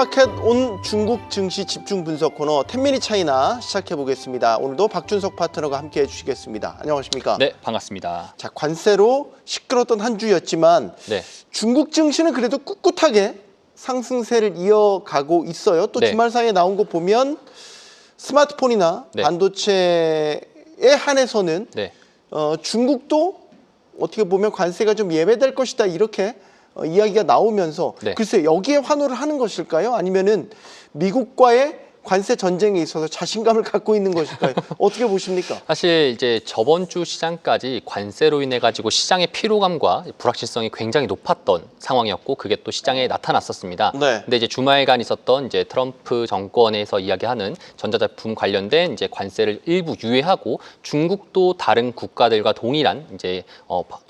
마켓 온 중국 증시 집중 분석 코너 10미닛 차이나 시작해 보겠습니다. 오늘도 박준석 파트너가 함께 해주시겠습니다. 안녕하십니까? 네, 반갑습니다. 자, 관세로 시끄러웠던 한 주였지만 네, 중국 증시는 그래도 꿋꿋하게 상승세를 이어가고 있어요. 또 네. 주말 사이에 나온 거 보면 스마트폰이나 네. 반도체에 한해서는 네, 중국도 어떻게 보면 관세가 좀 예외될 것이다 이렇게 이야기가 나오면서 네. 글쎄 여기에 환호를 하는 것일까요? 아니면은 미국과의 관세 전쟁에 있어서 자신감을 갖고 있는 것일까요? 어떻게 보십니까? 사실 이제 저번 주 시장까지 관세로 인해 가지고 시장의 피로감과 불확실성이 굉장히 높았던 상황이었고 그게 또 시장에 나타났었습니다. 네. 근데 이제 주말간 있었던 이제 트럼프 정권에서 이야기하는 전자제품 관련된 이제 관세를 일부 유예하고 중국도 다른 국가들과 동일한 이제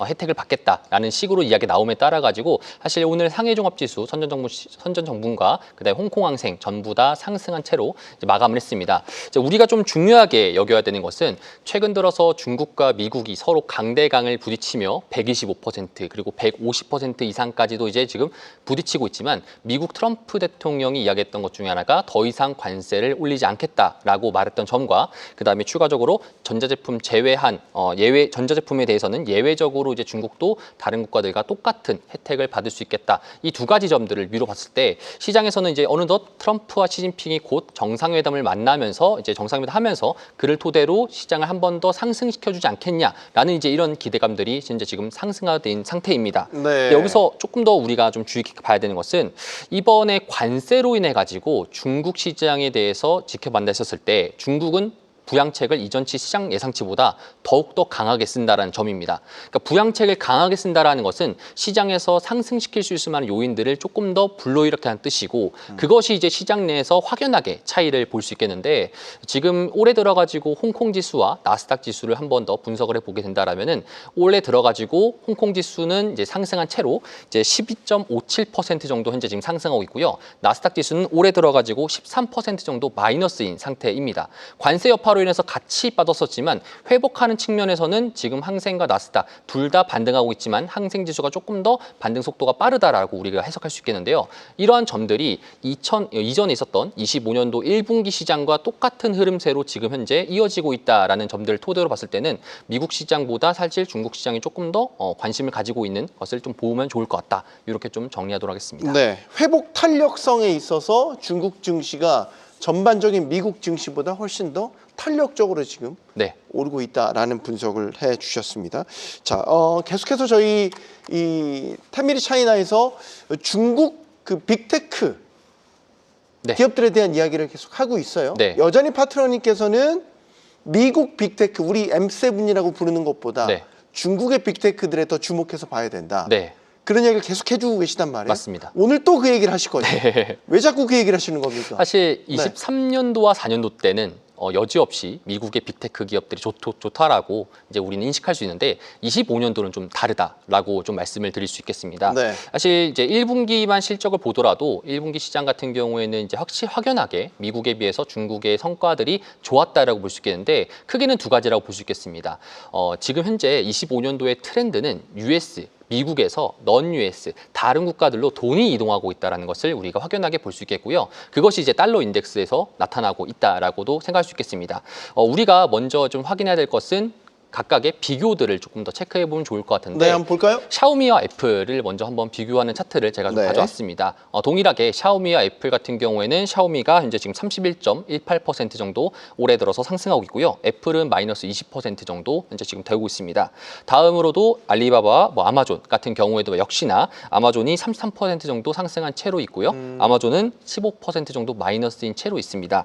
혜택을 받겠다라는 식으로 이야기 나옴에 따라 가지고 사실 오늘 상해종합지수 선전정분과 그다음에 홍콩항생 전부 다 상승한 채로 이제 마감을 했습니다. 우리가 좀 중요하게 여겨야 되는 것은 최근 들어서 중국과 미국이 서로 강대강을 부딪히며 125% 그리고 150% 이상까지도 이제 지금 부딪히고 있지만 미국 트럼프 대통령이 이야기했던 것 중에 하나가 더 이상 관세를 올리지 않겠다라고 말했던 점과 그다음에 추가적으로 전자제품 제외한 전자제품에 대해서는 예외적으로 이제 중국도 다른 국가들과 똑같은 혜택을 받을 수 있겠다. 이 두 가지 점들을 미뤄봤을 때 시장에서는 이제 어느덧 트럼프와 시진핑이 곧 정상회담을 만나면서 이제 정상회담 하면서 그를 토대로 시장을 한 번 더 상승시켜주지 않겠냐라는 이제 이런 기대감들이 현재 지금 상승화된 상태입니다. 네. 여기서 조금 더 우리가 좀 주의 깊게 봐야 되는 것은 이번에 관세로 인해 가지고 중국 시장에 대해서 지켜본다 했었을 때 중국은 부양책을 이전치 시장 예상치보다 더욱더 강하게 쓴다라는 점입니다. 그러니까 부양책을 강하게 쓴다라는 것은 시장에서 상승시킬 수 있을 만한 요인들을 조금 더 불러일으키는 하는 뜻이고 그것이 이제 시장 내에서 확연하게 차이를 볼 수 있겠는데 지금 올해 들어가지고 홍콩 지수와 나스닥 지수를 한 번 더 분석을 해보게 된다라면은 올해 들어가지고 홍콩 지수는 이제 상승한 채로 이제 12.57% 정도 현재 지금 상승하고 있고요. 나스닥 지수는 올해 들어가지고 13% 정도 마이너스인 상태입니다. 관세 여파로 인해서 같이 빠졌었지만 회복하는 측면에서는 지금 항생과 나스닥 둘 다 반등하고 있지만 항생 지수가 조금 더 반등 속도가 빠르다라고 우리가 해석할 수 있겠는데요. 이러한 점들이 이전에 있었던 25년도 1분기 시장과 똑같은 흐름세로 지금 현재 이어지고 있다라는 점들을 토대로 봤을 때는 미국 시장보다 사실 중국 시장이 조금 더 관심을 가지고 있는 것을 좀 보면 좋을 것 같다. 이렇게 좀 정리하도록 하겠습니다. 네. 회복 탄력성에 있어서 중국 증시가 전반적인 미국 증시보다 훨씬 더 탄력적으로 지금 네. 오르고 있다라는 분석을 해 주셨습니다. 자, 계속해서 저희 이 10미닛 차이나에서 중국 그 빅테크 네. 기업들에 대한 이야기를 계속 하고 있어요. 네. 여전히 파트너님께서는 미국 빅테크, 우리 M7이라고 부르는 것보다 네. 중국의 빅테크들에 더 주목해서 봐야 된다. 네. 그런 얘기를 계속 해주고 계시단 말이에요. 맞습니다. 오늘 또 그 얘기를 하실 거죠. 네. 왜 자꾸 그 얘기를 하시는 겁니까? 사실 23년도와 4년도 때는 여지없이 미국의 빅테크 기업들이 좋다라고 이제 우리는 인식할 수 있는데 25년도는 좀 다르다라고 좀 말씀을 드릴 수 있겠습니다. 네. 사실 이제 1분기만 실적을 보더라도 1분기 시장 같은 경우에는 이제 확연하게 미국에 비해서 중국의 성과들이 좋았다라고 볼 수 있겠는데 크게는 두 가지라고 볼 수 있겠습니다. 지금 현재 25년도의 트렌드는 미국에서 non-US 다른 국가들로 돈이 이동하고 있다는 것을 우리가 확연하게 볼 수 있겠고요. 그것이 이제 달러 인덱스에서 나타나고 있다라고도 생각할 수 있겠습니다. 우리가 먼저 좀 확인해야 될 것은 각각의 비교들을 조금 더 체크해 보면 좋을 것 같은데 네, 한번 볼까요? 샤오미와 애플을 먼저 한번 비교하는 차트를 제가 좀 네. 가져왔습니다. 동일하게 샤오미와 애플 같은 경우에는 샤오미가 현재 지금 31.18% 정도 올해 들어서 상승하고 있고요. 애플은 마이너스 20% 정도 현재 지금 되고 있습니다. 다음으로도 알리바바와 아마존 같은 경우에도 역시나 아마존이 33% 정도 상승한 채로 있고요. 아마존은 15% 정도 마이너스인 채로 있습니다.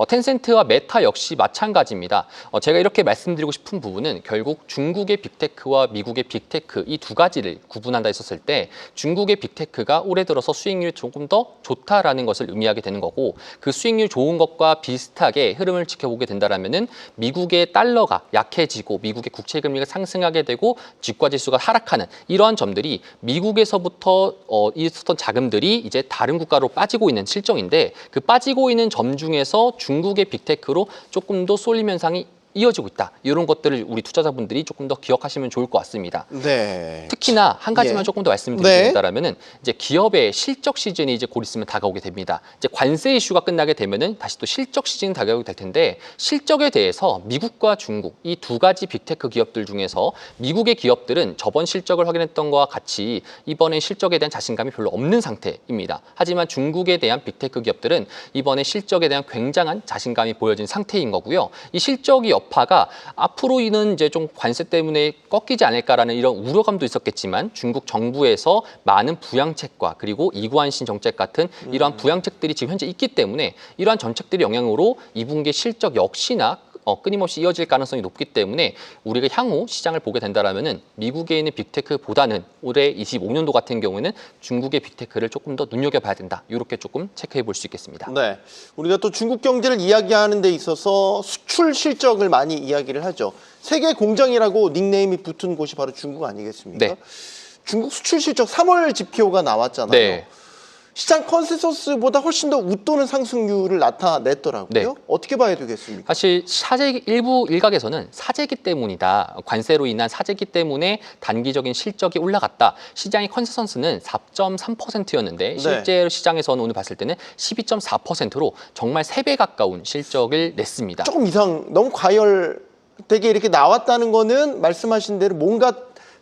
텐센트와 메타 역시 마찬가지입니다. 제가 이렇게 말씀드리고 싶은 부분은 결국 중국의 빅테크와 미국의 빅테크 이 두 가지를 구분한다 했었을 때 중국의 빅테크가 올해 들어서 수익률이 조금 더 좋다라는 것을 의미하게 되는 거고 그 수익률 좋은 것과 비슷하게 흐름을 지켜보게 된다라면은 미국의 달러가 약해지고 미국의 국채 금리가 상승하게 되고 주가지수가 하락하는 이러한 점들이 미국에서부터 있었던 자금들이 이제 다른 국가로 빠지고 있는 실정인데 그 빠지고 있는 점 중에서 중국의 빅테크로 조금 더 쏠림 현상이 이어지고 있다. 이런 것들을 우리 투자자분들이 조금 더 기억하시면 좋을 것 같습니다. 네. 특히나 한 가지만 예. 조금 더 말씀드리겠다라면은 이제 기업의 실적 시즌이 이제 곧 있으면 다가오게 됩니다. 이제 관세 이슈가 끝나게 되면은 다시 또 실적 시즌이 다가오게 될 텐데 실적에 대해서 미국과 중국 이 두 가지 빅테크 기업들 중에서 미국의 기업들은 저번 실적을 확인했던 것과 같이 이번에 실적에 대한 자신감이 별로 없는 상태입니다. 하지만 중국에 대한 빅테크 기업들은 이번에 실적에 대한 굉장한 자신감이 보여진 상태인 거고요. 이 실적이 여파가 앞으로는 이제 좀 관세 때문에 꺾이지 않을까라는 이런 우려감도 있었겠지만 중국 정부에서 많은 부양책과 그리고 이관신 정책 같은 이러한 부양책들이 지금 현재 있기 때문에 이러한 정책들의 영향으로 2분기 실적 역시나 끊임없이 이어질 가능성이 높기 때문에 우리가 향후 시장을 보게 된다라면은 미국에 있는 빅테크보다는 올해 25년도 같은 경우에는 중국의 빅테크를 조금 더 눈여겨봐야 된다. 이렇게 조금 체크해 볼 수 있겠습니다. 네. 우리가 또 중국 경제를 이야기하는 데 있어서 수출 실적을 많이 이야기를 하죠. 세계 공장이라고 닉네임이 붙은 곳이 바로 중국 아니겠습니까? 네. 중국 수출 실적 3월 지표가 나왔잖아요. 네. 시장 컨센서스보다 훨씬 더 웃도는 상승률을 나타냈더라고요. 네. 어떻게 봐야 되겠습니까? 사실 일부 일각에서는 사재기 때문이다. 관세로 인한 사재기 때문에 단기적인 실적이 올라갔다. 시장의 컨센서스는 4.3%였는데 실제로 시장에서는 오늘 봤을 때는 12.4%로 정말 3배 가까운 실적을 냈습니다. 조금 너무 과열되게 이렇게 나왔다는 거는 말씀하신 대로 뭔가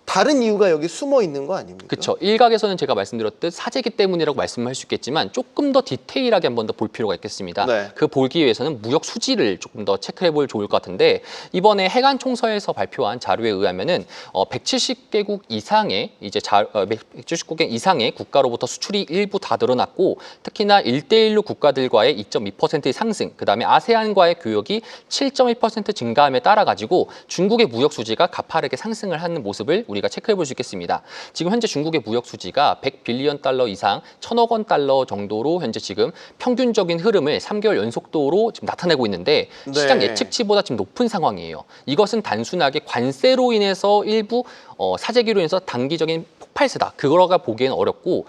다른 이유가 여기 숨어 있는 거 아닙니까? 그렇죠. 일각에서는 제가 말씀드렸듯 사재기 때문이라고 말씀할 수 있겠지만 조금 더 디테일하게 한 번 더 볼 필요가 있겠습니다. 네. 그 보기 위해서는 무역 수지를 조금 더 체크해 볼 좋을 것 같은데 이번에 해관 총서에서 발표한 자료에 의하면은 170개국 이상의 170개국 이상의 국가로부터 수출이 일부 다 늘어났고 특히나 1대1로 국가들과의 2.2%의 상승, 그다음에 아세안과의 교역이 7.1% 증가함에 따라 가지고 중국의 무역 수지가 가파르게 상승을 하는 모습을 우리가 체크해 볼 수 있겠습니다. 지금 현재 중국의 무역 수지가 100빌리언 달러 이상 1,000억 원 달러 정도로 현재 지금 평균적인 흐름을 3개월 연속도로 지금 나타내고 있는데 시장 예측치보다 지금 높은 상황이에요. 이것은 단순하게 관세로 인해서 일부 사재기로 인해서 단기적인 폭발세다. 그거가 보기에는 어렵고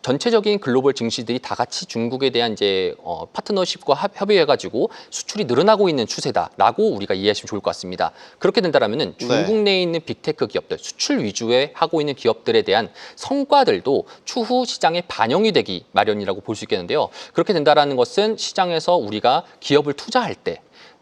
전체적인 글로벌 증시들이 다 같이 중국에 대한 이제 파트너십과 협의해가지고 수출이 늘어나고 있는 추세다라고 우리가 이해하시면 좋을 것 같습니다. 그렇게 된다면은 중국 내에 있는 빅테크 기업들, 수출 위주의 하고 있는 기업들에 대한 성과들도 추후 시장에 반영이 되기 마련이라고 볼 수 있겠는데요. 그렇게 된다라는 것은 시장에서 우리가 기업을 투자할 때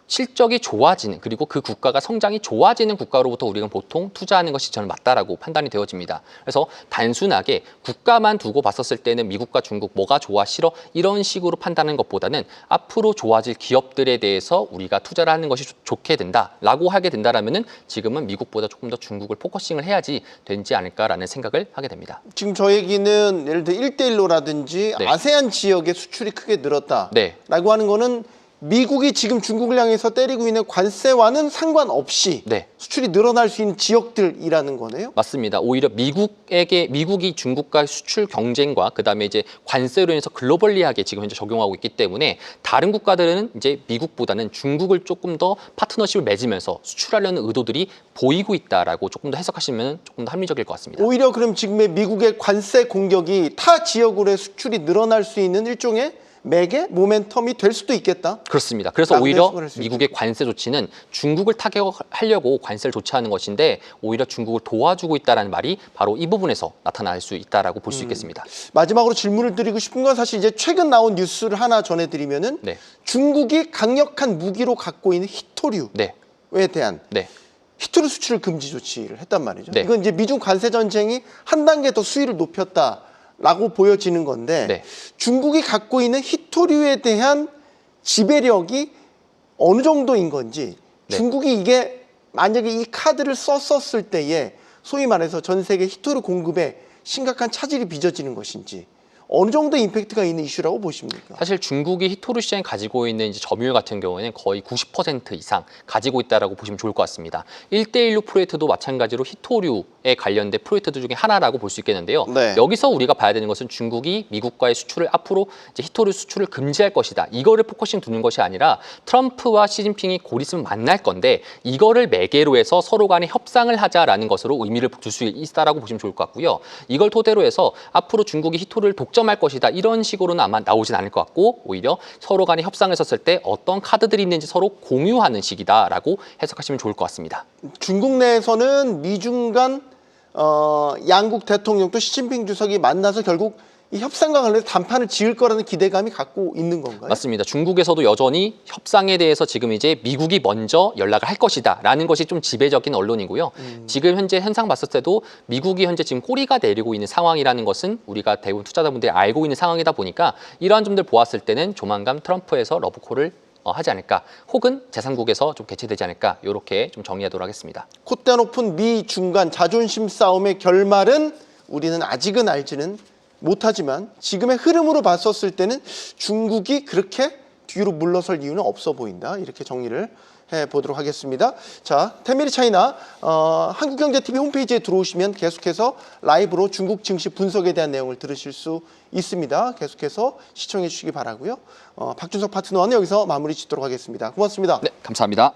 실적이 좋아지는 그리고 그 국가가 성장이 좋아지는 국가로부터 우리가 보통 투자하는 것이 저는 맞다라고 판단이 되어집니다. 그래서 단순하게 국가만 두고 봤었을 때는 미국과 중국 뭐가 좋아 싫어 이런 식으로 판단하는 것보다는 앞으로 좋아질 기업들에 대해서 우리가 투자를 하는 것이 좋게 된다라고 하게 된다라면은 지금은 미국보다 조금 더 중국을 포커싱을 해야지 되지 않을까라는 생각을 하게 됩니다. 지금 저 얘기는 예를 들어 1대1로라든지 네. 아세안 지역의 수출이 크게 늘었다라고 네. 하는 거는 미국이 지금 중국을 향해서 때리고 있는 관세와는 상관없이 네. 수출이 늘어날 수 있는 지역들이라는 거네요. 맞습니다. 오히려 미국이 중국과 수출 경쟁과 그다음에 이제 관세로 인해서 글로벌리하게 지금 현재 적용하고 있기 때문에 다른 국가들은 이제 미국보다는 중국을 조금 더 파트너십을 맺으면서 수출하려는 의도들이 보이고 있다라고 조금 더 해석하시면 조금 더 합리적일 것 같습니다. 오히려 그럼 지금의 미국의 관세 공격이 타 지역으로의 수출이 늘어날 수 있는 일종의 매개 모멘텀이 될 수도 있겠다. 그렇습니다. 그래서 오히려 미국의 관세 조치는 중국을 타격하려고 관세를 조치하는 것인데 오히려 중국을 도와주고 있다는 말이 바로 이 부분에서 나타날 수 있다라고 볼 수 있겠습니다. 마지막으로 질문을 드리고 싶은 건 사실 이제 최근 나온 뉴스를 하나 전해드리면은 네. 중국이 강력한 무기로 갖고 있는 히토류에 네. 대한 네. 히토류 수출 금지 조치를 했단 말이죠. 네. 이건 이제 미중 관세 전쟁이 한 단계 더 수위를 높였다라고 보여지는 건데 네. 중국이 갖고 있는 히토류에 대한 지배력이 어느 정도인 건지 네. 중국이 이게 만약에 이 카드를 썼었을 때에 소위 말해서 전 세계 히토류 공급에 심각한 차질이 빚어지는 것인지 어느 정도 임팩트가 있는 이슈라고 보십니까? 사실 중국이 히토류 시장에 가지고 있는 이제 점유율 같은 경우에는 거의 90% 이상 가지고 있다라고 보시면 좋을 것 같습니다. 1대1로 프로젝트도 마찬가지로 히토류에 관련된 프로젝트 중에 하나라고 볼 수 있겠는데요. 네. 여기서 우리가 봐야 되는 것은 중국이 미국과의 수출을 앞으로 이제 히토류 수출을 금지할 것이다. 이거를 포커싱 두는 것이 아니라 트럼프와 시진핑이 곧 있으면 만날 건데 이거를 매개로 해서 서로 간에 협상을 하자라는 것으로 의미를 둘 수 있다라고 보시면 좋을 것 같고요. 이걸 토대로 해서 앞으로 중국이 히토류를 독점 독점할 것이다 이런 식으로는 아마 나오진 않을 것 같고 오히려 서로 간에 협상을 했었을 때 어떤 카드들이 있는지 서로 공유하는 시기다라고 해석하시면 좋을 것 같습니다. 중국 내에서는 미중 간 양국 대통령 또 시진핑 주석이 만나서 결국 이 협상과 관련해서 담판을 지을 거라는 기대감이 갖고 있는 건가요? 맞습니다. 중국에서도 여전히 협상에 대해서 지금 이제 미국이 먼저 연락을 할 것이다라는 것이 좀 지배적인 언론이고요. 지금 현재 현상 봤을 때도 미국이 현재 지금 꼬리가 내리고 있는 상황이라는 것은 우리가 대부분 투자자분들이 알고 있는 상황이다 보니까 이러한 점들 보았을 때는 조만간 트럼프에서 러브콜을 하지 않을까 혹은 제3국에서 좀 개최되지 않을까 이렇게 좀 정리하도록 하겠습니다. 콧대 높은 미중 간 자존심 싸움의 결말은 우리는 아직은 알지는 못하지만 지금의 흐름으로 봤었을 때는 중국이 그렇게 뒤로 물러설 이유는 없어 보인다. 이렇게 정리를 해보도록 하겠습니다. 자, 텐미리 차이나 한국경제TV 홈페이지에 들어오시면 계속해서 라이브로 중국 증시 분석에 대한 내용을 들으실 수 있습니다. 계속해서 시청해 주시기 바라고요. 박준석 파트너는 여기서 마무리 짓도록 하겠습니다. 고맙습니다. 네, 감사합니다.